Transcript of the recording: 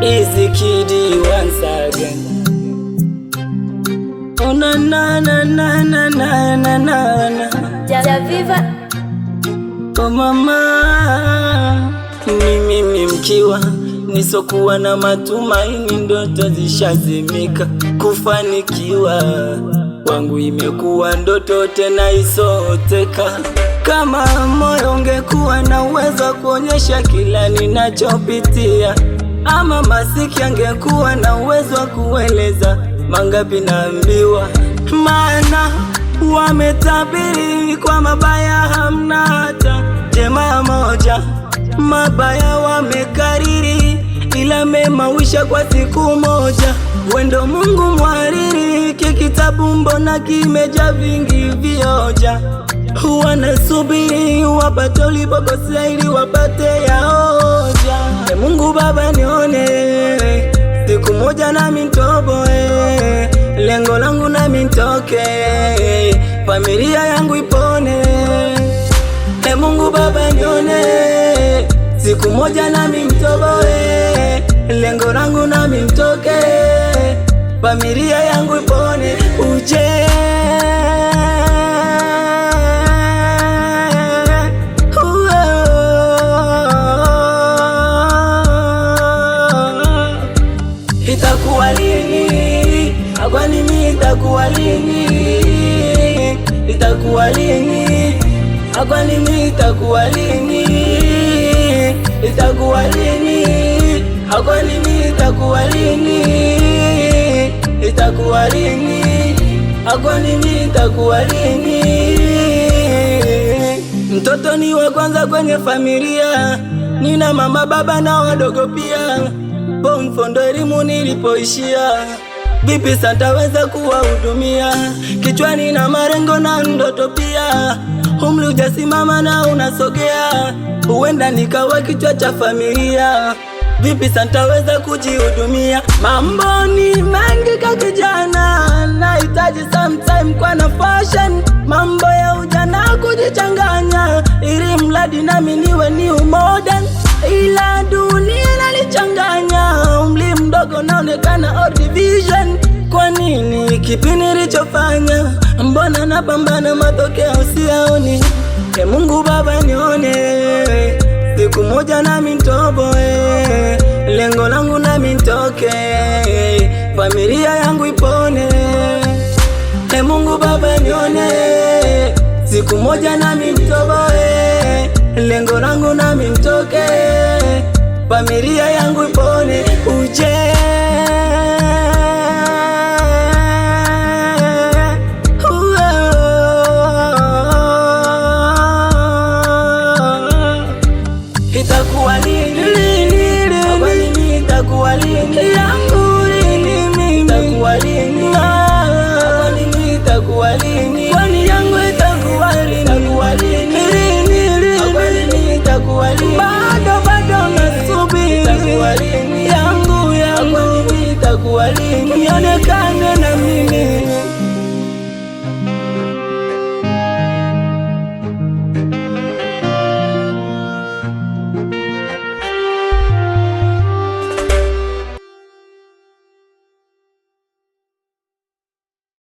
Easy Kiddy once again. Oh na na na na na na na na. Viva. Oh mama, ni mimi mkiwa nisokuwa na matumaini, ndoto zishazimika, kufanikiwa kwangu imekuwa ndoto tena isoteka. Kama moyo ungekuwa na uwezo kuonyesha kila ninachopitia, ama masiki angekuwa na uwezo wa kueleza mangapi naambiwa. Maana wametabiri kwa mabaya, hamna hata jema moja. Mabaya wamekariri, ila mema wisha kwa siku moja. Wendo Mungu mwariri, kitabu mbona kimeja vingi vioja. Wanasubiri wapate ulipokosea ili wapate ya hoja. Mungu Baba nione, siku moja nami nitoboe, lengo langu nami nitoke, familia yangu ipone. Mungu Baba nione, siku moja nami nitoboe, lengo langu nami nitoke, familia yangu ipone. Uje itakuwa lini? Kwani mimi itakuwa lini? Itakuwa lini? Kwani mimi itakuwa lini? Itakuwa lini? Kwani mimi itakuwa lini? Itakuwa lini? Kwani mimi itakuwa lini? Mtoto ni wa kwanza kwenye familia, nina mama baba na wadogo pia. Mfondo elimu nilipoishia, vipi santaweza kuwahudumia? Kichwani na marengo na ndoto pia, umri ujasimama na unasogea, huenda nikawa kichwa cha familia. Vipi santaweza kujihudumia? Mambo ni mengi kwa kijana, nahitaji sometime kwa na fashion. Mambo ya ujana kujichanganya, ili mradi nami niwe new modern, ila dunia inanichanganya. Umri mdogo naonekana old vision. Kwa nini? Kipi nilichofanya? Mbona napambana matokeo siyaoni? Mungu Baba nione, siku moja nami nitoboe, lengo langu nami nitoke, familia yangu ipone. Mungu Baba nione, siku moja nami nitoboe, lengo langu nami nitoke, familia yangu ipone. Uje itakuwa lini? Kwani mimi itakuwa lini? Yangu lini mimi? Itakuwa lini? Kwani mimi itakuwa lini? Kwani yangu itakuwa lini? Itakuwa lini? Kwani mimi itakuwa lini? Bado nasubiri. Itakuwa lini? Yangu kwani mimi itakuwa lini?